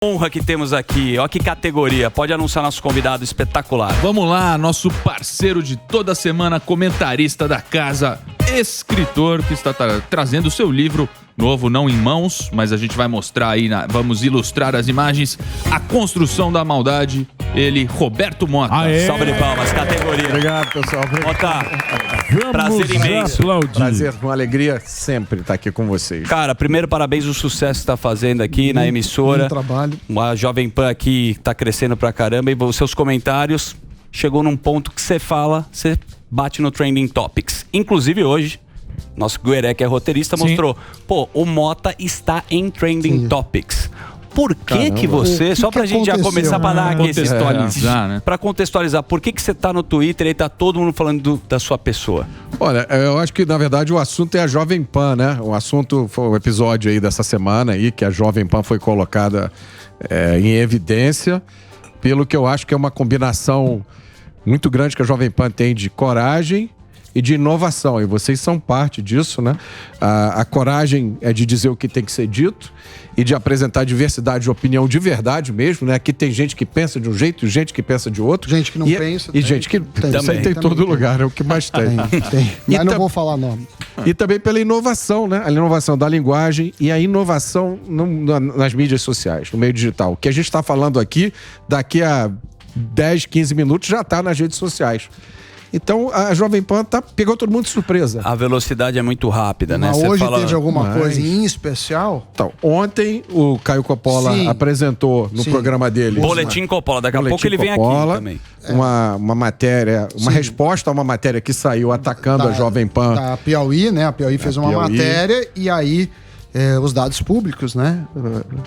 Honra que temos aqui, ó que categoria, pode anunciar nosso convidado espetacular. Vamos lá, nosso parceiro de toda semana, comentarista da casa, escritor que está trazendo o seu livro novo, não em mãos, mas a gente vai mostrar aí, vamos ilustrar as imagens, A Construção da Maldade, ele, Roberto Mota. Aê! Salve de palmas, categoria. Obrigado, pessoal. Mota, prazer imenso. Prazer, uma alegria sempre estar aqui com vocês. Cara, primeiro parabéns o sucesso que está fazendo aqui na emissora. Trabalho. A Jovem Pan aqui está crescendo pra caramba e os seus comentários chegou num ponto que você fala, você bate no Trending Topics. Inclusive hoje, nosso Gueré, que é roteirista, mostrou, pô, o Mota está em Trending Topics. Por que você, só pra gente já começar pra dar contextualizar, né? Pra contextualizar, por que você tá no Twitter e tá todo mundo falando da sua pessoa? Olha, eu acho que na verdade o assunto é a Jovem Pan, né? O assunto foi o episódio aí dessa semana aí, que a Jovem Pan foi colocada em evidência, pelo que eu acho que é uma combinação muito grande que a Jovem Pan tem de coragem e de inovação, e vocês são parte disso, né? A coragem é de dizer o que tem que ser dito e de apresentar diversidade de opinião de verdade mesmo, né? Aqui tem gente que pensa de um jeito, gente que pensa de outro. Gente que não pensa. E gente que isso aí tem em todo lugar, é o que mais tem. Tem. Mas não vou falar nome. E também pela inovação, né? A inovação da linguagem e a inovação nas mídias sociais, no meio digital. O que a gente está falando aqui, daqui a 10, 15 minutos já está nas redes sociais. Então, a Jovem Pan pegou todo mundo de surpresa. A velocidade é muito rápida, né? Mas hoje teve alguma coisa em especial? Então, ontem o Caio Coppola apresentou no programa dele... Boletim Coppola, daqui a pouco ele vem aqui também. Uma matéria, uma resposta a uma matéria que saiu atacando a Jovem Pan. Da Piauí, né? A Piauí fez uma matéria e aí... os dados públicos, né?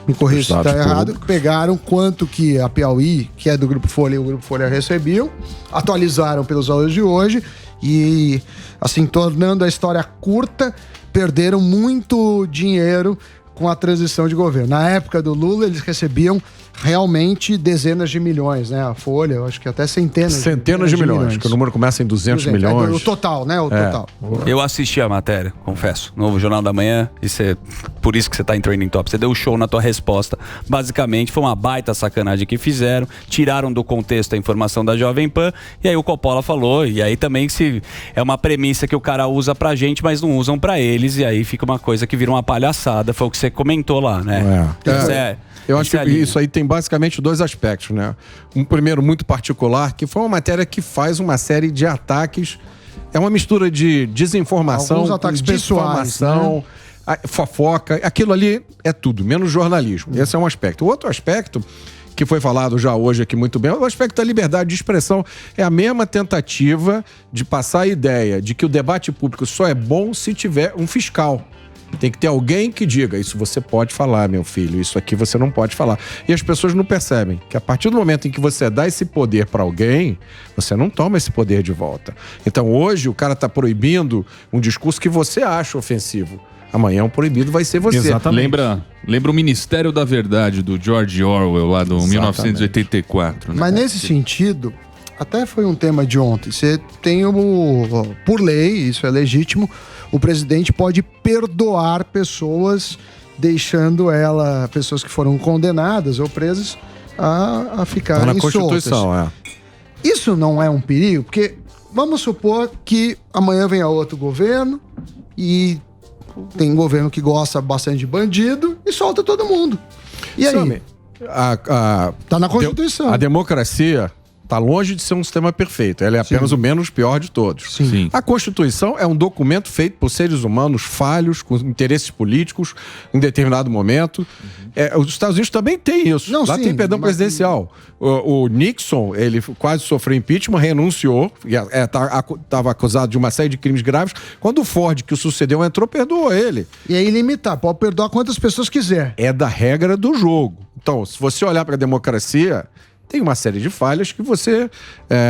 Me corrija se está errado. Pegaram quanto que a Piauí, que é do Grupo Folha, e o Grupo Folha recebiam, atualizaram pelos valores de hoje e, assim, tornando a história curta, perderam muito dinheiro com a transição de governo. Na época do Lula, eles recebiam realmente dezenas de milhões, né? A Folha, eu acho que até centenas de milhões. Que o número começa em 200 milhões. O total, né? O total. Eu assisti a matéria, confesso, no Jornal da Manhã, por isso que você tá em Trending Top. Você deu o show na tua resposta. Basicamente, foi uma baita sacanagem que fizeram, tiraram do contexto a informação da Jovem Pan, e aí o Coppola falou, e aí também é uma premissa que o cara usa pra gente, mas não usam pra eles, e aí fica uma coisa que vira uma palhaçada, foi o que você comentou lá, né? Eu acho que isso aí tem basicamente dois aspectos, né? Um primeiro muito particular, que foi uma matéria que faz uma série de ataques. É uma mistura de desinformação, alguns ataques pessoais, né? Fofoca. Aquilo ali é tudo, menos jornalismo. Esse é um aspecto. O outro aspecto, que foi falado já hoje aqui muito bem, é o aspecto da liberdade de expressão. É a mesma tentativa de passar a ideia de que o debate público só é bom se tiver um fiscal. Tem que ter alguém que diga, isso você pode falar, meu filho, isso aqui você não pode falar. E as pessoas não percebem que a partir do momento em que você dá esse poder para alguém, você não toma esse poder de volta. Então hoje o cara está proibindo um discurso que você acha ofensivo. Amanhã o proibido vai ser você. Exatamente. Lembra o Ministério da Verdade do George Orwell, lá do 1984. Né? Mas nesse sentido, até foi um tema de ontem. Você tem por lei, isso é legítimo, o presidente pode perdoar pessoas, deixando pessoas que foram condenadas ou presas, a ficarem soltas. Na Constituição, Isso não é um perigo? Porque vamos supor que amanhã venha outro governo e tem um governo que gosta bastante de bandido e solta todo mundo. E aí? Tá na Constituição. A democracia está longe de ser um sistema perfeito. Ela é apenas o menos pior de todos. Sim. A Constituição é um documento feito por seres humanos falhos, com interesses políticos, em determinado momento. Os Estados Unidos também tem isso. Lá tem perdão presidencial. O Nixon, ele quase sofreu impeachment, renunciou, estava acusado de uma série de crimes graves. Quando o Ford, que o sucedeu, entrou, perdoou ele. E é ilimitado, pode perdoar quantas pessoas quiser. É da regra do jogo. Então, se você olhar para a democracia, tem uma série de falhas que você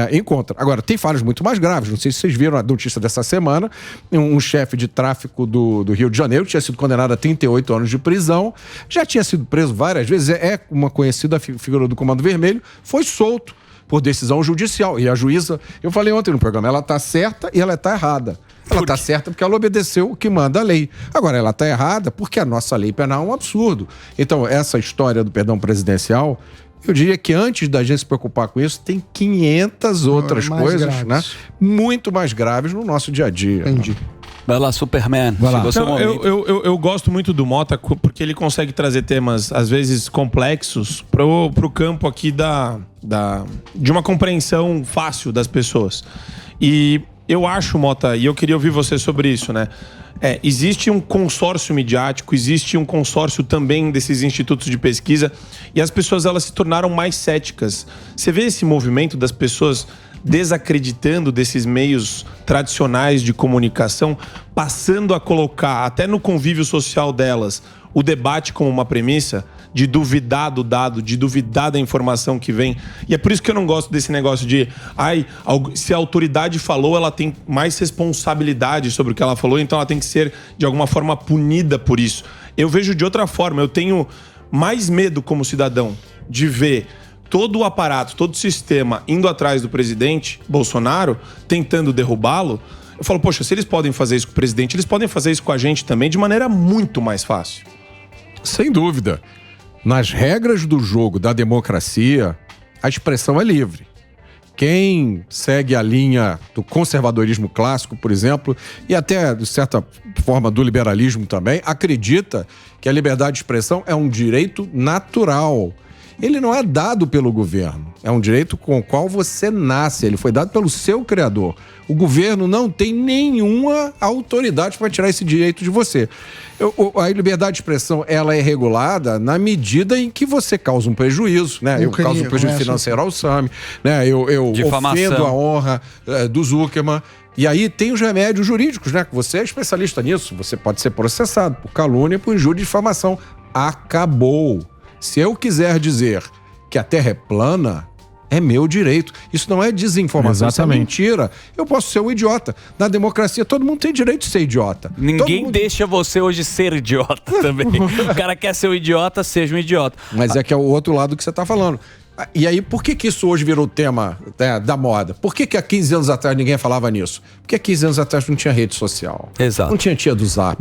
encontra. Agora, tem falhas muito mais graves. Não sei se vocês viram a notícia dessa semana. Um chefe de tráfico do Rio de Janeiro tinha sido condenado a 38 anos de prisão. Já tinha sido preso várias vezes. É uma conhecida figura do Comando Vermelho. Foi solto por decisão judicial. E a juíza, eu falei ontem no programa, ela está certa e ela está errada. Ela está certa porque ela obedeceu o que manda a lei. Agora, ela está errada porque a nossa lei penal é um absurdo. Então, essa história do perdão presidencial, eu diria que antes da gente se preocupar com isso, tem 500 outras coisas, graves, né? Muito mais graves no nosso dia a dia. Entendi. Vai lá, Superman. Vai lá. Então, eu gosto muito do Mota porque ele consegue trazer temas, às vezes, complexos pro campo aqui de uma compreensão fácil das pessoas. E eu acho, Mota, e eu queria ouvir você sobre isso, né? Existe um consórcio midiático, existe um consórcio também desses institutos de pesquisa e as pessoas elas se tornaram mais céticas. Você vê esse movimento das pessoas desacreditando desses meios tradicionais de comunicação, passando a colocar até no convívio social delas o debate como uma premissa de duvidar do dado, de duvidar da informação que vem. E é por isso que eu não gosto desse negócio de se a autoridade falou, ela tem mais responsabilidade sobre o que ela falou, então ela tem que ser, de alguma forma, punida por isso. Eu vejo de outra forma, eu tenho mais medo como cidadão de ver todo o aparato, todo o sistema indo atrás do presidente Bolsonaro, tentando derrubá-lo. Eu falo, poxa, se eles podem fazer isso com o presidente, eles podem fazer isso com a gente também de maneira muito mais fácil. Sem dúvida. Nas regras do jogo da democracia, a expressão é livre. Quem segue a linha do conservadorismo clássico, por exemplo, e até, de certa forma, do liberalismo também, acredita que a liberdade de expressão é um direito natural. Ele não é dado pelo governo, é um direito com o qual você nasce, ele foi dado pelo seu criador. O governo não tem nenhuma autoridade para tirar esse direito de você. A liberdade de expressão, ela é regulada na medida em que você causa um prejuízo, né? Eu causo um prejuízo financeiro ao SAMI, né? Eu ofendo a honra do Zuckerman. E aí tem os remédios jurídicos, né? Você é especialista nisso, você pode ser processado por calúnia, por injúria e difamação. Acabou. Se eu quiser dizer que a Terra é plana, é meu direito. Isso não é desinformação, isso é mentira. Eu posso ser um idiota. Na democracia, todo mundo tem direito de ser idiota. Ninguém deixa você hoje ser idiota também. O cara quer ser um idiota, seja um idiota. Mas é que é o outro lado que você está falando. E aí, por que isso hoje virou tema da moda? Por que há 15 anos atrás ninguém falava nisso? Porque há 15 anos atrás não tinha rede social. Exato. Não tinha tia do Zap.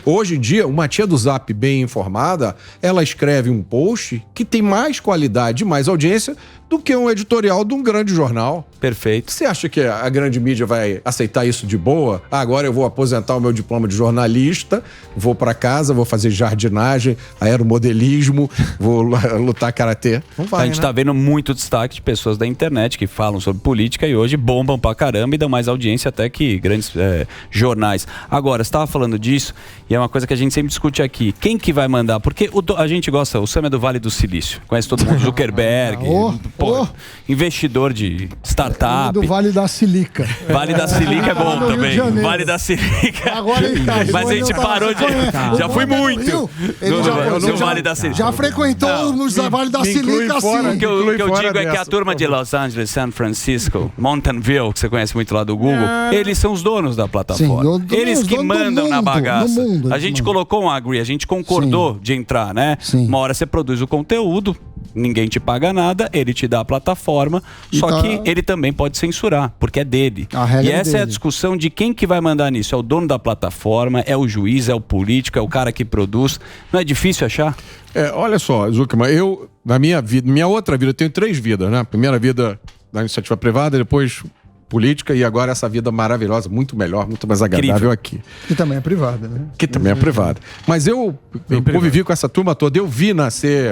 Hoje em dia, uma tia do Zap bem informada, ela escreve um post que tem mais qualidade e mais audiência do que um editorial de um grande jornal. Perfeito. Você acha que a grande mídia vai aceitar isso de boa? Agora eu vou aposentar o meu diploma de jornalista, vou para casa, vou fazer jardinagem, aeromodelismo, vou lutar karatê. Não vai, a gente tá vendo muito destaque de pessoas da internet que falam sobre política e hoje bombam pra caramba e dão mais audiência até que grandes jornais. Agora, você tava falando disso e é uma coisa que a gente sempre discute aqui. Quem que vai mandar? Porque a gente gosta, o Sam é do Vale do Silício. Conhece todo mundo, Zuckerberg, investidor de startup. Do Vale da Silica. Vale da Silica é bom também. Vale da Silica. Agora ele tá. Mas a gente parou de... Já fui muito no Vale da Silica. Já frequentou nos Vale da Silica, sim. O que eu digo é que a turma de Los Angeles, San Francisco, Mountain View, que você conhece muito lá do Google, eles são os donos da plataforma. Sim, eles que mandam na bagaça. A gente colocou um agree, a gente concordou de entrar, né? Sim. Uma hora você produz o conteúdo, ninguém te paga nada, ele te dá a plataforma, só que ele também pode censurar, porque é dele. E essa é a discussão de quem que vai mandar nisso. É o dono da plataforma, é o juiz, é o político, é o cara que produz. Não é difícil achar? Olha só, Zuckerman, eu, na minha outra vida, eu tenho 3 vidas, né? Primeira vida da iniciativa privada, depois política e agora essa vida maravilhosa, muito melhor, muito mais agradável aqui. Que também é privada, né? Que também é privada. Mas eu convivi com essa turma toda, eu vi nascer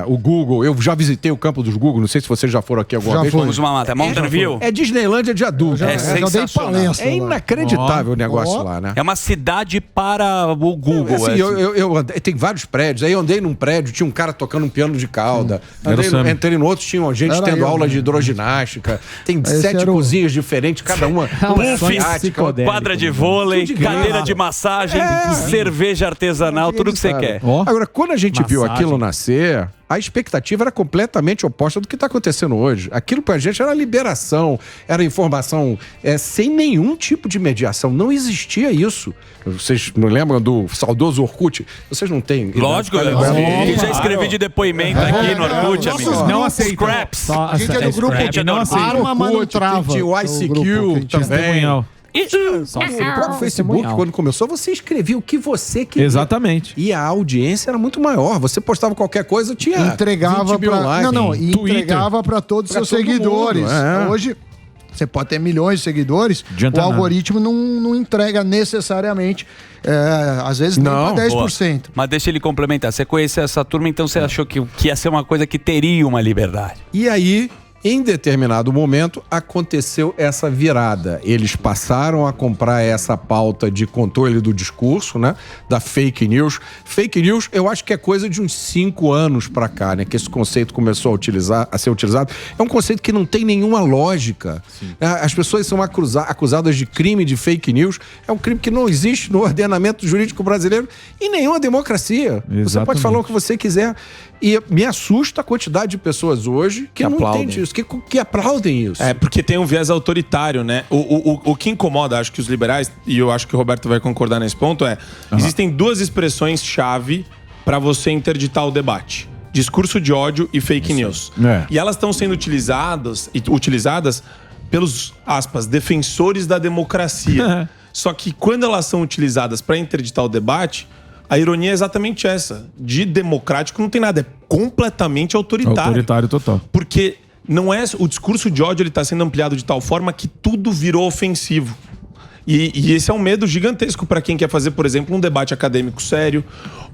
o Google, eu já visitei o campo dos Google, não sei se vocês já foram aqui alguma vez. Fomos uma mata, Mountain View. É Disneylândia de adulto. É sensacional. É inacreditável o negócio lá, né? É uma cidade para o Google. Assim, eu tem vários prédios, aí eu andei num prédio, tinha um cara tocando um piano de cauda, entrei no outro, tinha gente tendo aula de hidroginástica, tem 7 cozinhas diferentes, cada uma quadra de vôlei, cadeira de massagem, cerveja artesanal, tudo que você quer. Agora, quando a gente viu aquilo nascer, a expectativa era completamente oposta do que está acontecendo hoje. Aquilo pra gente era liberação, era informação sem nenhum tipo de mediação. Não existia isso. Vocês não lembram do saudoso Orkut? Vocês não têm... Lógico, eu já escrevi de depoimento aqui no Orkut, amigos. Não aceita. Scraps. A gente é do grupo não aceita. Arma, mas não trava. Tinha o ICQ também. O próprio Facebook, quando começou, você escrevia o que você queria. Exatamente. E a audiência era muito maior. Você postava qualquer coisa, tinha entregava 20 mil likes. entregava para todos os seus seguidores. Hoje, você pode ter milhões de seguidores, o algoritmo não entrega necessariamente, às vezes nem para 10%. Boa. Mas deixa ele complementar. Você conheceu essa turma, então você achou que ia ser uma coisa que teria uma liberdade. E aí, em determinado momento, aconteceu essa virada. Eles passaram a comprar essa pauta de controle do discurso, né? Da fake news. Fake news, eu acho que é coisa de uns 5 anos pra cá, né? Que esse conceito começou a ser utilizado. É um conceito que não tem nenhuma lógica. As pessoas são acusadas de crime de fake news. É um crime que não existe no ordenamento jurídico brasileiro e nenhuma democracia. Exatamente. Você pode falar o que você quiser. E me assusta a quantidade de pessoas hoje que não entendem isso, que aplaudem isso. Porque tem um viés autoritário, né? O que incomoda, acho que os liberais, e eu acho que o Roberto vai concordar nesse ponto, existem 2 expressões-chave para você interditar o debate. Discurso de ódio e fake news. E elas estão sendo utilizadas pelos, aspas, defensores da democracia. Só que quando elas são utilizadas para interditar o debate, a ironia é exatamente essa. De democrático não tem nada, é completamente autoritário. Autoritário total. Porque não é o discurso de ódio, ele está sendo ampliado de tal forma que tudo virou ofensivo. E esse é um medo gigantesco para quem quer fazer, por exemplo, um debate acadêmico sério,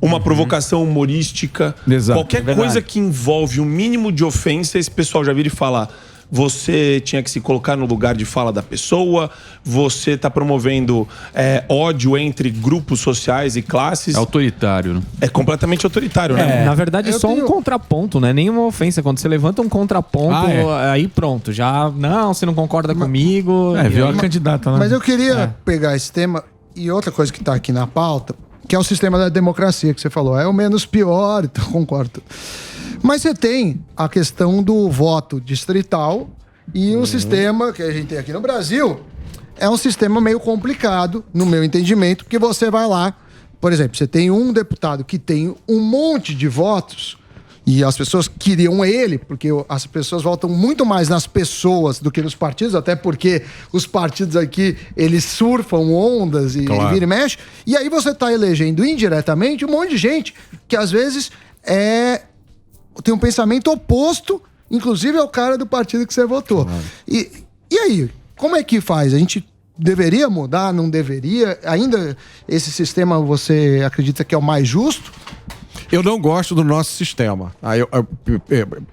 uma provocação humorística. Exato, qualquer coisa que envolve um mínimo de ofensa, esse pessoal já vira e fala: você tinha que se colocar no lugar de fala da pessoa, você está promovendo ódio entre grupos sociais e classes. É autoritário, né? É completamente autoritário, né? Na verdade, só um contraponto, né? Nenhuma ofensa. Quando você levanta um contraponto, aí pronto. Já, não, você não concorda comigo. Viu a candidata, né? Mas eu queria pegar esse tema e outra coisa que está aqui na pauta, que é o sistema da democracia que você falou. É o menos pior, então concordo. Mas você tem a questão do voto distrital e o sistema que a gente tem aqui no Brasil é um sistema meio complicado, no meu entendimento, porque você vai lá, por exemplo, você tem um deputado que tem um monte de votos e as pessoas queriam ele, porque as pessoas votam muito mais nas pessoas do que nos partidos, até porque os partidos aqui, eles surfam ondas e vira e mexe, e aí você está elegendo indiretamente um monte de gente que às vezes tem um pensamento oposto, inclusive ao cara do partido que você votou. E aí, como é que faz? A gente deveria mudar? Não deveria? Ainda esse sistema você acredita que é o mais justo? Eu não gosto do nosso sistema.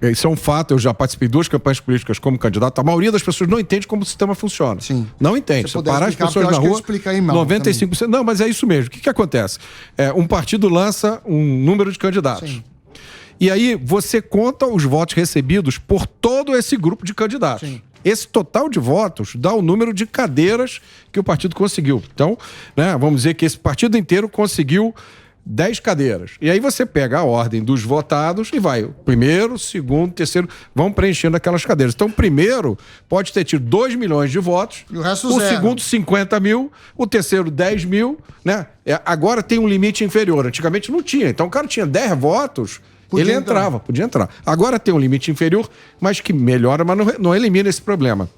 Isso é um fato, eu já participei de 2 campanhas políticas como candidato. A maioria das pessoas não entende como o sistema funciona. Sim. Não entende. Se parar as pessoas na rua, 95%. Também. Não, mas é isso mesmo. O que acontece? Um partido lança um número de candidatos. Sim. E aí você conta os votos recebidos por todo esse grupo de candidatos. Sim. Esse total de votos dá o número de cadeiras que o partido conseguiu. Então, vamos dizer que esse partido inteiro conseguiu 10 cadeiras. E aí você pega a ordem dos votados e vai. O primeiro, segundo, terceiro, vão preenchendo aquelas cadeiras. Então, o primeiro pode ter tido 2 milhões de votos. E o resto o zero. Segundo, 50 mil. O terceiro, 10 mil. Né? Agora tem um limite inferior. Antigamente não tinha. Então, o cara tinha 10 votos... Podia entrar. Agora tem um limite inferior, mas que melhora, mas não elimina esse problema.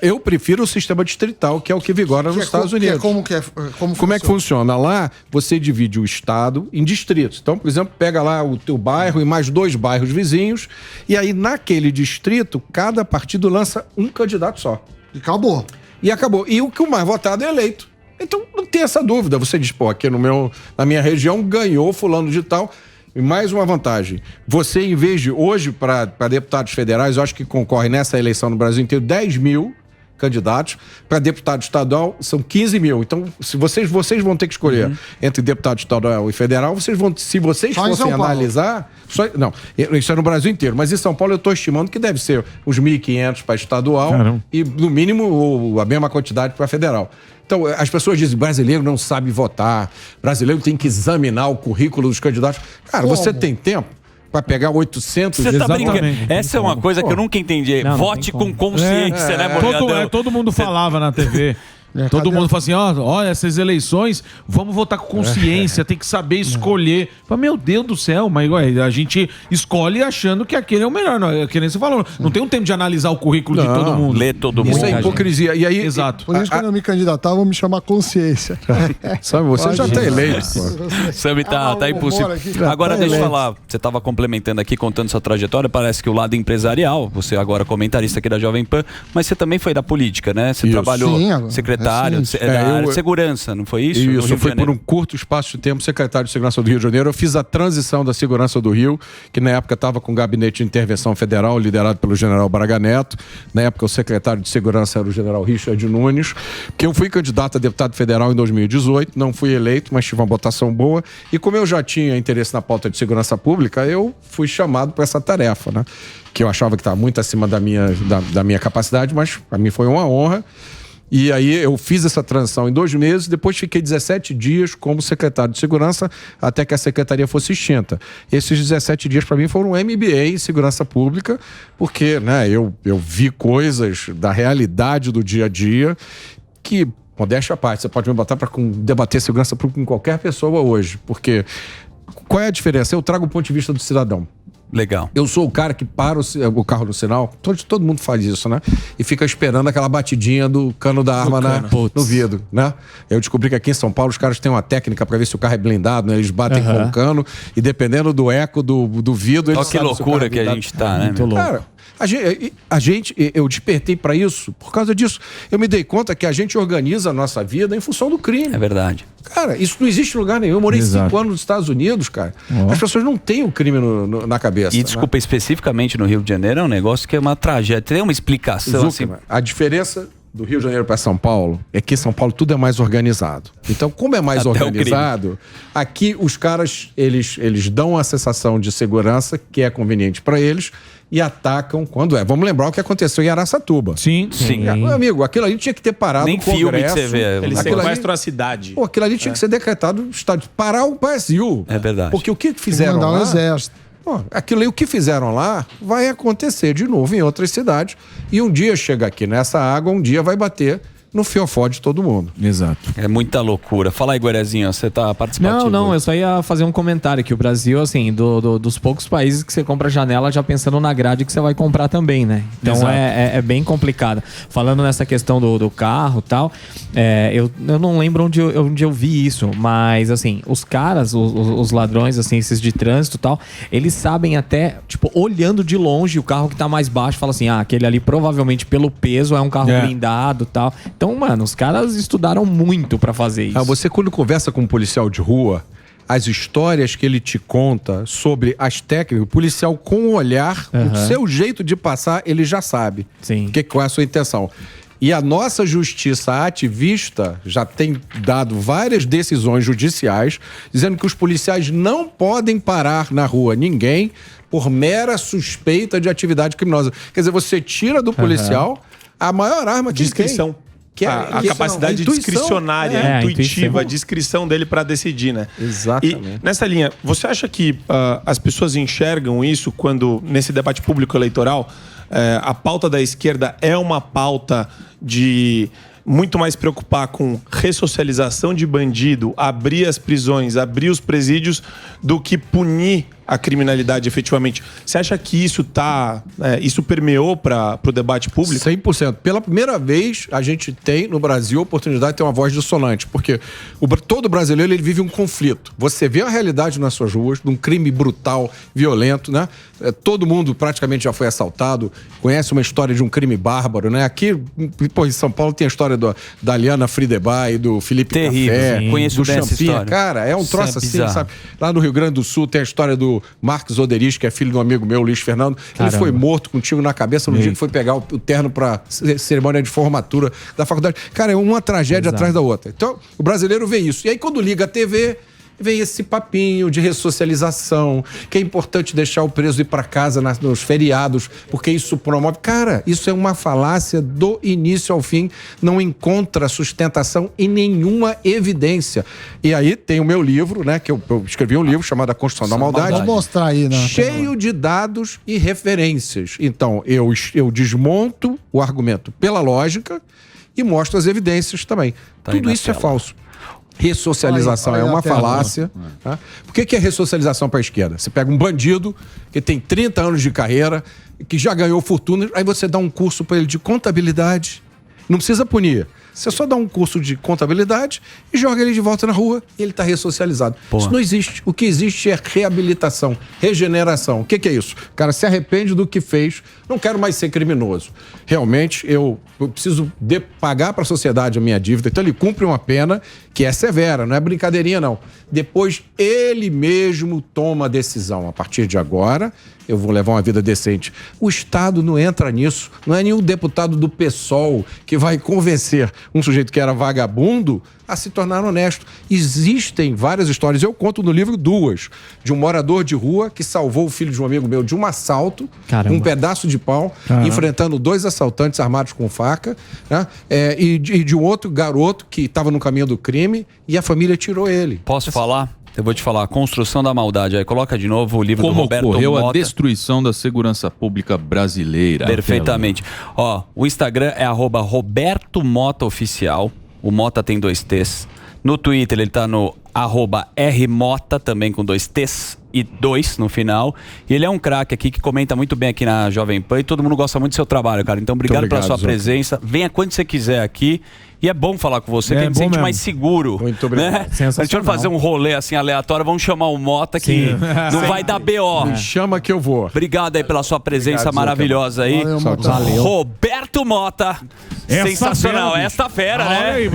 Eu prefiro o sistema distrital, que é o que vigora nos Estados Unidos. Como é que funciona? Lá, você divide o estado em distritos. Então, por exemplo, pega lá o teu bairro e mais 2 bairros vizinhos, e aí naquele distrito, cada partido lança um candidato só. E acabou. E o que o mais votado é eleito. Então, não tem essa dúvida. Você diz, aqui na minha região ganhou fulano de tal. E mais uma vantagem, você em vez de hoje para deputados federais, eu acho que concorre nessa eleição no Brasil inteiro 10 mil candidatos, para deputado estadual são 15 mil. Então, se vocês vão ter que escolher entre deputado estadual e federal, se vocês fossem analisar... isso é no Brasil inteiro, mas em São Paulo eu estou estimando que deve ser uns 1.500 para estadual e no mínimo a mesma quantidade para federal. Então, as pessoas dizem, brasileiro não sabe votar, brasileiro tem que examinar o currículo dos candidatos. Cara, você tem tempo para pegar 800... Você tá brincando? Essa é uma coisa que eu nunca entendi. Vote com consciência, né, todo mundo falava na TV. Todo mundo fala assim, olha, essas eleições, vamos votar com consciência, tem que saber escolher. Fala, meu Deus do céu, mas a gente escolhe achando que aquele é o melhor. Não, é que nem você falou, não tem um tempo de analisar o currículo de todo mundo. Ler todo mundo. Isso é hipocrisia. E aí, exato. Por isso, quando eu me candidatar, vão me chamar consciência. Sabe, você já tá eleito. Sami tá impossível. Agora, deixa eu falar, você estava complementando aqui, contando sua trajetória, parece que o lado empresarial, você agora comentarista aqui da Jovem Pan, mas você também foi da política, né? Você trabalhou secretário da área de segurança, não foi isso? Isso, eu fui por um curto espaço de tempo secretário de Segurança do Rio de Janeiro. Eu fiz a transição da Segurança do Rio, que na época estava com o Gabinete de Intervenção Federal, liderado pelo general Braga Neto. Na época, o secretário de Segurança era o general Richard Nunes, que eu fui candidato a deputado federal em 2018, não fui eleito, mas tive uma votação boa. E como eu já tinha interesse na pauta de segurança pública, eu fui chamado para essa tarefa, né? Que eu achava que estava muito acima da minha capacidade, mas para mim foi uma honra. E aí eu fiz essa transição em 2 meses, depois fiquei 17 dias como secretário de segurança até que a secretaria fosse extinta. Esses 17 dias para mim foram um MBA em segurança pública, porque né, eu vi coisas da realidade do dia a dia que, modéstia à parte, você pode me botar para debater segurança pública com qualquer pessoa hoje, porque qual é a diferença? Eu trago o ponto de vista do cidadão. Legal. Eu sou o cara que para o carro no sinal, todo mundo faz isso, né? E fica esperando aquela batidinha do cano da arma no vidro, né? Eu descobri que aqui em São Paulo os caras têm uma técnica para ver se o carro é blindado, né? Eles batem com o cano e dependendo do eco do vidro... Olha que loucura que a gente tá, né? Muito louco. Cara, eu despertei para isso, por causa disso. Eu me dei conta que a gente organiza a nossa vida em função do crime. É verdade. Cara, isso não existe em lugar nenhum. Eu morei 5 anos nos Estados Unidos, cara. As pessoas não têm o crime na cabeça. E desculpa, especificamente no Rio de Janeiro, é um negócio que é uma tragédia. Tem uma explicação assim. A diferença do Rio de Janeiro para São Paulo é que em São Paulo tudo é mais organizado. Então, como é mais organizado, aqui os caras, eles dão a sensação de segurança que é conveniente para eles e atacam quando é. Vamos lembrar o que aconteceu em Araçatuba. Sim. Meu amigo, aquilo ali tinha que ter parado nem o Congresso. Filme que você vê. Eles sequestram a cidade. Pô, aquilo ali tinha que ser decretado estado, parar o Brasil. É verdade. Porque o que fizeram mandar lá... um exército. Pô, aquilo aí, o que fizeram lá, vai acontecer de novo em outras cidades. E um dia chega aqui nessa água, um dia vai bater no fiofó de todo mundo. Exato. É muita loucura. Fala aí, Guerezinho, você tá participando? Não, eu só ia fazer um comentário que o Brasil, assim, dos poucos países que você compra janela já pensando na grade que você vai comprar também, né? Então é bem complicado. Falando nessa questão do carro e tal, eu não lembro onde eu vi isso, mas assim, os caras, os ladrões, assim, esses de trânsito e tal, eles sabem até, tipo, olhando de longe o carro que tá mais baixo, fala assim, aquele ali provavelmente pelo peso é um carro blindado e tal. Então, mano, os caras estudaram muito pra fazer isso. Você quando conversa com um policial de rua, as histórias que ele te conta sobre as técnicas, o policial com o olhar, o seu jeito de passar, ele já sabe. Sim. Qual é a sua intenção. E a nossa justiça ativista já tem dado várias decisões judiciais dizendo que os policiais não podem parar na rua ninguém por mera suspeita de atividade criminosa. Quer dizer, você tira do policial a maior arma que discrição. Tem. Que é a capacidade discricionária, intuitiva, a discrição dele para decidir, né? Exatamente. E nessa linha, você acha que as pessoas enxergam isso quando, nesse debate público eleitoral, a pauta da esquerda é uma pauta de muito mais preocupar com ressocialização de bandido, abrir as prisões, abrir os presídios, do que punir a criminalidade efetivamente? Você acha que isso isso permeou para o debate público? 100%. Pela primeira vez, a gente tem no Brasil a oportunidade de ter uma voz dissonante, porque todo brasileiro ele vive um conflito. Você vê a realidade nas suas ruas, de um crime brutal, violento, né? Todo mundo praticamente já foi assaltado, conhece uma história de um crime bárbaro, né? Aqui, em São Paulo tem a história da Liana Friedebay, do Felipe Terrível, Café, sim. Conheço do dessa Champinha. história. Cara, é um troço assim, bizarro. sabe? Lá no Rio Grande do Sul tem a história do Marcos Oderich, que é filho de um amigo meu, Luiz Fernando. Ele foi morto com um tiro na cabeça no dia que foi pegar o terno pra cerimônia de formatura da faculdade. Cara, é uma tragédia atrás da outra. Então, o brasileiro vê isso. E aí, quando liga a TV, vem esse papinho de ressocialização, que é importante deixar o preso ir para casa nos feriados, porque isso promove... Cara, isso é uma falácia do início ao fim, não encontra sustentação em nenhuma evidência. E aí tem o meu livro, né, que eu escrevi um livro chamado A Construção da Maldade. Vou mostrar aí, né? Cheio de dados e referências. Então, eu desmonto o argumento pela lógica e mostro as evidências também. Tudo isso é falso. Ressocialização é uma falácia. Tá? Por que é ressocialização para a esquerda? Você pega um bandido que tem 30 anos de carreira, que já ganhou fortuna, aí você dá um curso para ele de contabilidade. Não precisa punir. Você só dá um curso de contabilidade e joga ele de volta na rua e ele está ressocializado. Isso não existe. O que existe é reabilitação, regeneração. O que é isso? O cara se arrepende do que fez, não quero mais ser criminoso. Realmente, eu preciso pagar para a sociedade a minha dívida. Então ele cumpre uma pena que é severa, não é brincadeirinha não. Depois ele mesmo toma a decisão. A partir de agora, eu vou levar uma vida decente. O Estado não entra nisso. Não é nenhum deputado do PSOL que vai convencer um sujeito que era vagabundo a se tornar honesto. Existem várias histórias, eu conto no livro 2, de um morador de rua que salvou o filho de um amigo meu de um assalto, um pedaço de pau, enfrentando 2 assaltantes armados com faca, né? E de um outro garoto que estava no caminho do crime e a família tirou ele. Posso falar? Eu vou te falar, a construção da maldade. Aí coloca de novo o livro do Roberto Mota. Como ocorreu a destruição da segurança pública brasileira. Perfeitamente. Ó, o Instagram é @RobertoMotaOficial. O Mota tem 2 T's. No Twitter ele tá no @RMota, também com 2 T's e 2 no final. E ele é um craque aqui que comenta muito bem aqui na Jovem Pan e todo mundo gosta muito do seu trabalho, cara. Então obrigado pela sua presença. Venha quando você quiser aqui. E é bom falar com você, que a gente se sente mais seguro. Muito obrigado. Né? A gente vai fazer um rolê assim aleatório, vamos chamar o Mota que não vai dar BO. Me chama que eu vou. Obrigado aí pela sua presença maravilhosa aí. Valeu. Roberto Mota. Sensacional. Esta fera, né?